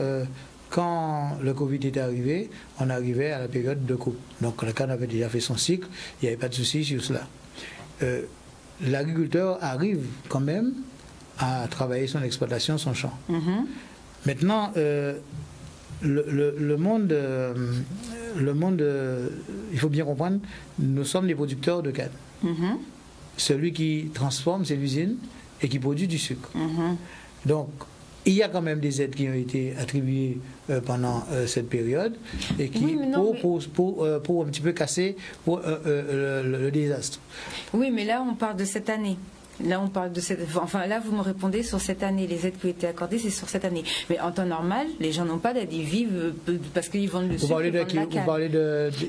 quand le Covid est arrivé, on arrivait à la période de coupe. Donc la canne avait déjà fait son cycle, il n'y avait pas de souci sur cela. L'agriculteur arrive quand même à travailler son exploitation, son champ. Maintenant, le monde, il faut bien comprendre, nous sommes des producteurs de canne. Celui qui transforme, c'est l'usine et qui produit du sucre. Donc, il y a quand même des aides qui ont été attribuées pendant cette période et qui pour un petit peu casser le désastre. Oui, mais là on parle de cette année. Là, on parle de enfin, là, vous me répondez sur cette année. Les aides qui ont été accordées, c'est sur cette année. Mais en temps normal, les gens n'ont pas d'aide. Ils vivent parce qu'ils vendent le sucre. Vous parlez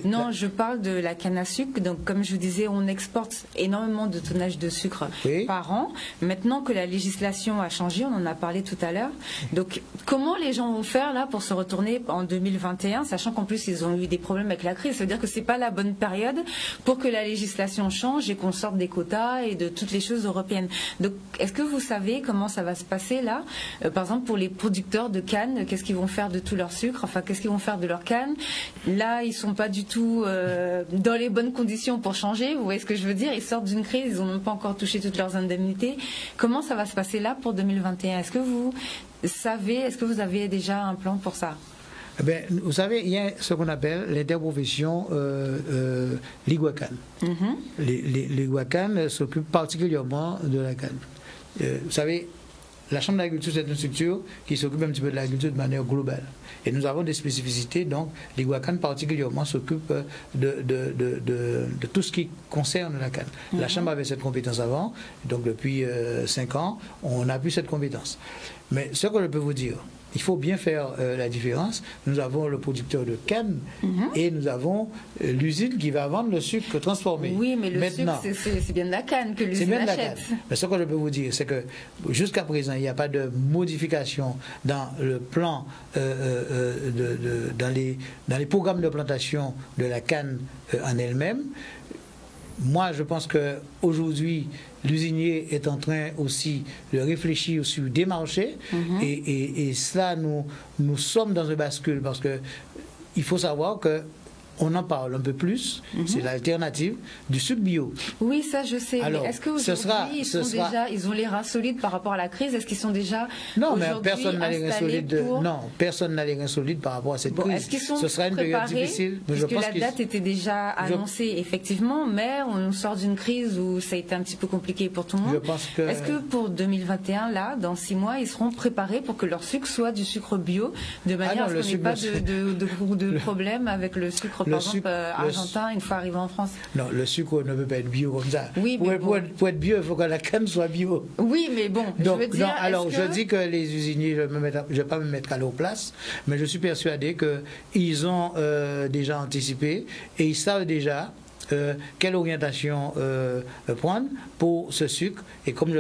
Non, je parle de la canne à sucre. Donc, comme je vous disais, on exporte énormément de tonnage de sucre par an. Maintenant que la législation a changé, on en a parlé tout à l'heure. Donc, comment les gens vont faire là pour se retourner en 2021, sachant qu'en plus, ils ont eu des problèmes avec la crise. Ça veut dire que c'est pas la bonne période pour que la législation change et qu'on sorte des quotas et de toutes les choses européenne. Donc, est-ce que vous savez comment ça va se passer là? Par exemple, pour les producteurs de canne, qu'est-ce qu'ils vont faire de tout leur sucre? Enfin, qu'est-ce qu'ils vont faire de leur canne? Là, ils sont pas du tout dans les bonnes conditions pour changer. Vous voyez ce que je veux dire? Ils sortent d'une crise, ils n'ont même pas encore touché toutes leurs indemnités. Comment ça va se passer là pour 2021? Est-ce que vous savez, est-ce que vous avez déjà un plan pour ça? Vous savez, il y a ce qu'on appelle l'interprofession l'Iguacan. L'Iguacan s'occupe particulièrement de la canne. Vous savez, la Chambre d'agriculture, c'est une structure qui s'occupe un petit peu de l'agriculture de manière globale. Et nous avons des spécificités, donc l'Iguacan particulièrement s'occupe de tout ce qui concerne la canne. La Chambre avait cette compétence avant, donc depuis 5 ans, on n'a plus cette compétence. Mais ce que je peux vous dire, il faut bien faire la différence. Nous avons le producteur de canne et nous avons l'usine qui va vendre le sucre transformé. Oui, mais le sucre, c'est bien de la canne que l'usine achète. Mais ce que je peux vous dire, c'est que jusqu'à présent, il n'y a pas de modification dans le plan, dans les programmes de plantation de la canne en elle-même. Moi, je pense qu'aujourd'hui, l'usinier est en train aussi de réfléchir sur des marchés et cela, nous sommes dans un bascule parce que il faut savoir que on en parle un peu plus, c'est l'alternative du sucre bio. Oui, ça je sais. Alors, mais est-ce qu'aujourd'hui, ils ont les reins solides par rapport à la crise? Est-ce qu'ils sont déjà non, mais personne n'a les reins solides. Non, personne n'a les reins solides par rapport à cette crise. Est-ce qu'ils sont Ce sera une période difficile. Puisque la date était déjà annoncée, effectivement, mais on sort d'une crise où ça a été un petit peu compliqué pour tout le monde. Est-ce que pour 2021, là, dans 6 mois, ils seront préparés pour que leur sucre soit du sucre bio, de manière à ce qu'on n'ait pas de problème avec le sucre sucre, par exemple, argentin, une fois arrivé en France? Non, le sucre ne peut pas être bio comme ça. Oui, mais pour être bio, il faut que la canne soit bio. Oui, mais bon, donc, je veux dire... non, alors, je dis que les usiniers, je ne vais pas me mettre à leur place, mais je suis persuadé qu'ils ont déjà anticipé et ils savent déjà quelle orientation prendre pour ce sucre. Et comme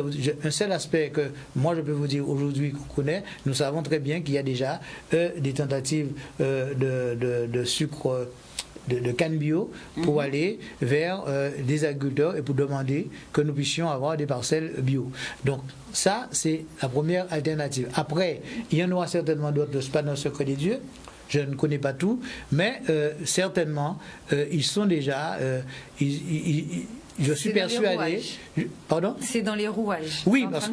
un seul aspect que moi je peux vous dire aujourd'hui qu'on connaît, nous savons très bien qu'il y a déjà des tentatives de sucre de canne bio pour aller vers des agriculteurs et pour demander que nous puissions avoir des parcelles bio. Donc ça, c'est la première alternative. Après, il y en aura certainement d'autres, c'est pas dans le secret des dieux. Je ne connais pas tout, mais certainement, ils sont déjà... je suis persuadé... Pardon? C'est dans les rouages. Oui, parce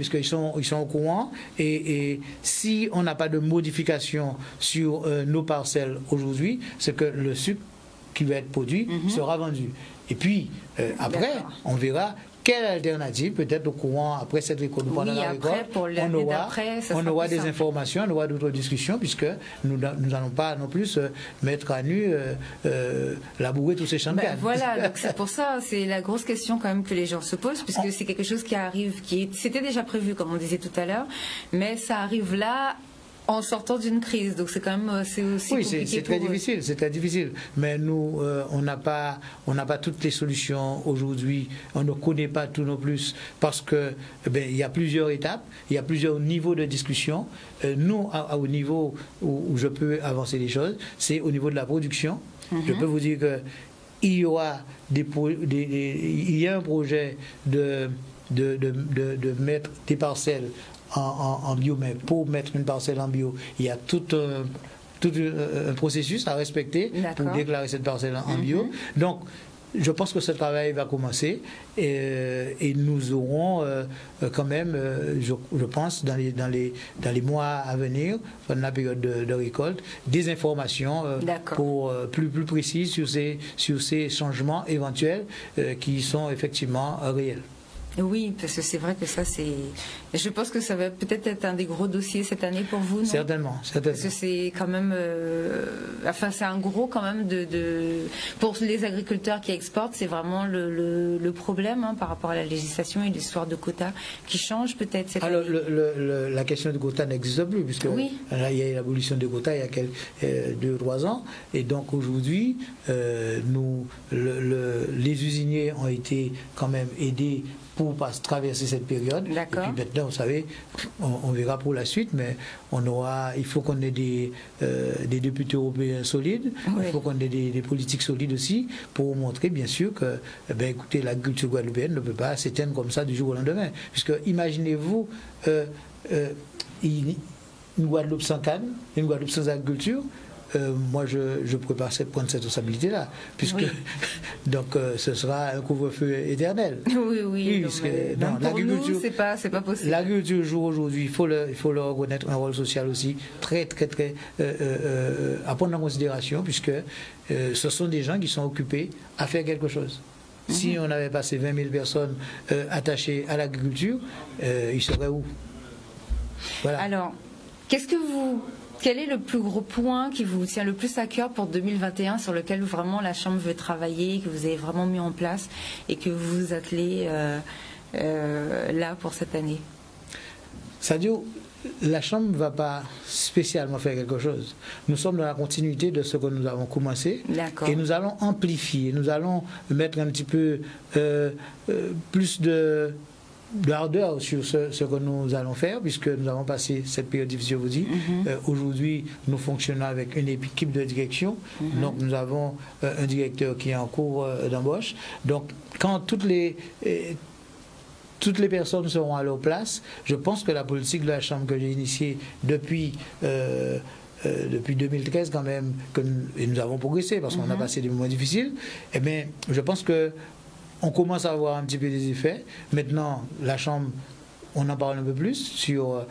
qu'ils sont au courant. Et si on n'a pas de modification sur nos parcelles aujourd'hui, c'est que le sucre qui va être produit sera vendu. Et puis, après, on verra... Quelle alternative, peut-être au courant, après cette récolte, pendant la récolte, on aura des informations, on aura d'autres discussions, puisque nous n'allons pas non plus mettre à nu, labourer tous ces champs de canne. Voilà, donc c'est pour ça, c'est la grosse question quand même que les gens se posent, puisque c'est quelque chose qui arrive, c'était déjà prévu, comme on disait tout à l'heure, mais ça arrive là, en sortant d'une crise, donc c'est quand même c'est aussi compliqué. C'est très difficile, c'est très difficile. Mais nous, on n'a pas toutes les solutions aujourd'hui. On ne connaît pas tout non plus parce que il y a plusieurs étapes, il y a plusieurs niveaux de discussion. Nous, au niveau où je peux avancer les choses, c'est au niveau de la production. Je peux vous dire que il y aura il y a un projet de mettre des parcelles en bio, mais pour mettre une parcelle en bio, il y a tout un processus à respecter pour déclarer cette parcelle en bio. Donc, je pense que ce travail va commencer et nous aurons quand même, je pense, dans les mois à venir, pendant la période de récolte, des informations plus précises sur ces changements éventuels qui sont effectivement réels. Oui, parce que c'est vrai que ça, c'est... Je pense que ça va peut-être être un des gros dossiers cette année pour vous, non? Certainement. Parce que c'est quand même... Enfin, c'est un gros quand même pour les agriculteurs qui exportent, c'est vraiment le problème par rapport à la législation et l'histoire de quotas qui change peut-être cette année. Alors, la question de quotas n'existe plus, puisque là, il y a eu l'abolition des quotas il y a 2-3 ans. Et donc, aujourd'hui, les usiniers ont été quand même aidés pour traverser cette période. Et puis maintenant, vous savez, on verra pour la suite, mais il faut qu'on ait des députés européens solides, il faut qu'on ait des politiques solides aussi, pour montrer bien sûr que, écoutez, l'agriculture guadeloupéenne ne peut pas s'éteindre comme ça du jour au lendemain. Puisque, imaginez-vous, une Guadeloupe sans canne, une Guadeloupe sans agriculture. Moi, je prépare prendre cette responsabilité-là, puisque donc ce sera un couvre-feu éternel. Oui. Non, l'agriculture, c'est pas possible. L'agriculture joue aujourd'hui, il faut le reconnaître, un rôle social aussi très à prendre en considération, puisque ce sont des gens qui sont occupés à faire quelque chose. Si on avait passé 20 000 personnes attachées à l'agriculture, ils seraient où? Voilà. Alors, quel est le plus gros point qui vous tient le plus à cœur pour 2021, sur lequel vraiment la Chambre veut travailler, que vous avez vraiment mis en place et que vous vous attelez là pour cette année? Sadio, la Chambre ne va pas spécialement faire quelque chose. Nous sommes dans la continuité de ce que nous avons commencé et nous allons amplifier, nous allons mettre un petit peu plus d'ardeur sur ce que nous allons faire, puisque nous avons passé cette période difficile, je vous dis. Aujourd'hui, nous fonctionnons avec une équipe de direction. Donc, nous avons un directeur qui est en cours d'embauche. Donc, quand toutes les personnes seront à leur place, je pense que la politique de la Chambre que j'ai initiée depuis 2013 quand même, et nous avons progressé parce qu'on a passé des moments difficiles, eh bien, je pense que on commence à avoir un petit peu des effets. Maintenant, la Chambre, on en parle un peu plus sur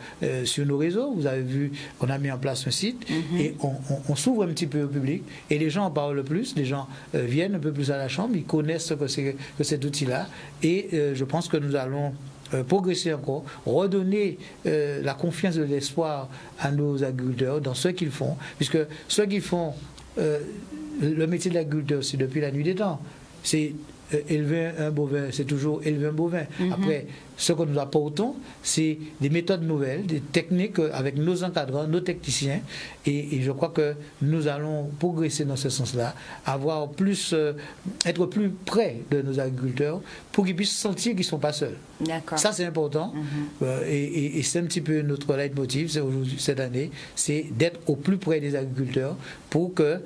nos réseaux. Vous avez vu qu'on a mis en place un site et on s'ouvre un petit peu au public et les gens en parlent plus, les gens viennent un peu plus à la Chambre, ils connaissent ce que c'est que cet outil-là et je pense que nous allons progresser encore, redonner la confiance et l'espoir à nos agriculteurs dans ce qu'ils font, puisque ce qu'ils font le métier de l'agriculteur, c'est depuis la nuit des temps. C'est élever un bovin, c'est toujours élever un bovin. Après, ce que nous apportons, c'est des méthodes nouvelles, des techniques avec nos encadrants, nos techniciens, et je crois que nous allons progresser dans ce sens-là, avoir plus, être plus près de nos agriculteurs pour qu'ils puissent sentir qu'ils ne sont pas seuls. Ça, c'est important, et c'est un petit peu notre leitmotiv cette année, c'est d'être au plus près des agriculteurs pour que,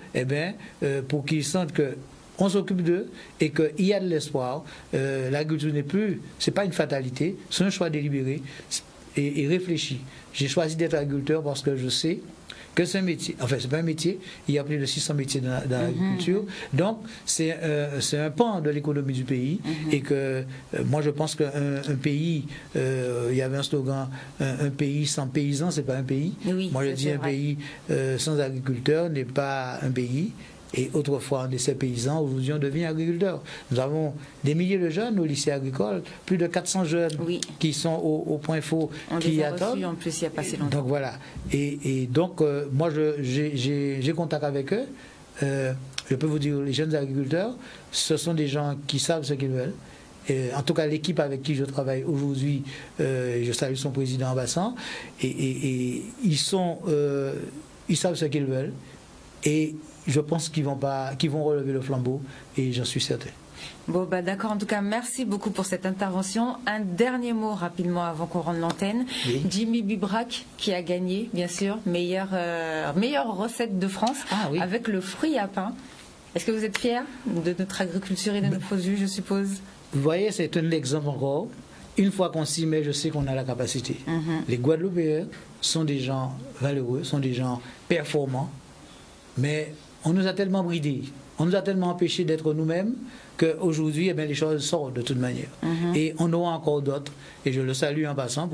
pour qu'ils sentent que on s'occupe d'eux et qu'il y a de l'espoir. L'agriculture n'est plus, c'est pas une fatalité, c'est un choix délibéré et réfléchi. J'ai choisi d'être agriculteur parce que je sais que c'est un métier, enfin c'est pas un métier, il y a plus de 600 métiers dans l'agriculture, donc c'est un pan de l'économie du pays et que moi je pense qu'un pays, il y avait un slogan, un pays sans paysans c'est pas un pays. Oui, moi je dis un pays sans agriculteurs n'est pas un pays. Et autrefois, on était paysans, aujourd'hui on devient agriculteurs. Nous avons des milliers de jeunes au lycée agricole, plus de 400 jeunes qui sont au point faux, qui attendent. En plus, il n'y a pas si longtemps. Donc voilà. Et donc, moi, j'ai contact avec eux. Je peux vous dire, les jeunes agriculteurs, ce sont des gens qui savent ce qu'ils veulent. En tout cas, l'équipe avec qui je travaille aujourd'hui, je salue son président Bassan, et ils savent ce qu'ils veulent. Et je pense qu'ils vont relever le flambeau et j'en suis certain. Bon, d'accord. En tout cas, merci beaucoup pour cette intervention. Un dernier mot rapidement avant qu'on rende l'antenne. Oui. Jimmy Bibrac qui a gagné, bien sûr, meilleure recette de France avec le fruit à pain. Est-ce que vous êtes fiers de notre agriculture et de nos produits, je suppose? Vous voyez, c'est un exemple encore. Une fois qu'on s'y met, je sais qu'on a la capacité. Les Guadeloupéens sont des gens valeureux, sont des gens performants, mais on nous a tellement bridés, on nous a tellement empêchés d'être nous-mêmes qu'aujourd'hui, les choses sortent de toute manière. Et on aura encore d'autres. Et je le salue en passant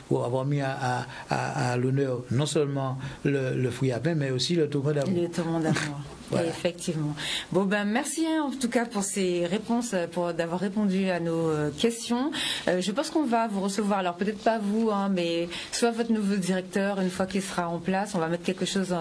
pour avoir mis à l'honneur non seulement le fruit à pain, mais aussi le tourment d'amour. Le tourment d'amour. Voilà. Effectivement. Bon, merci en tout cas pour ces réponses, pour d'avoir répondu à nos questions. Je pense qu'on va vous recevoir, alors peut-être pas vous, mais soit votre nouveau directeur, une fois qu'il sera en place, on va mettre quelque chose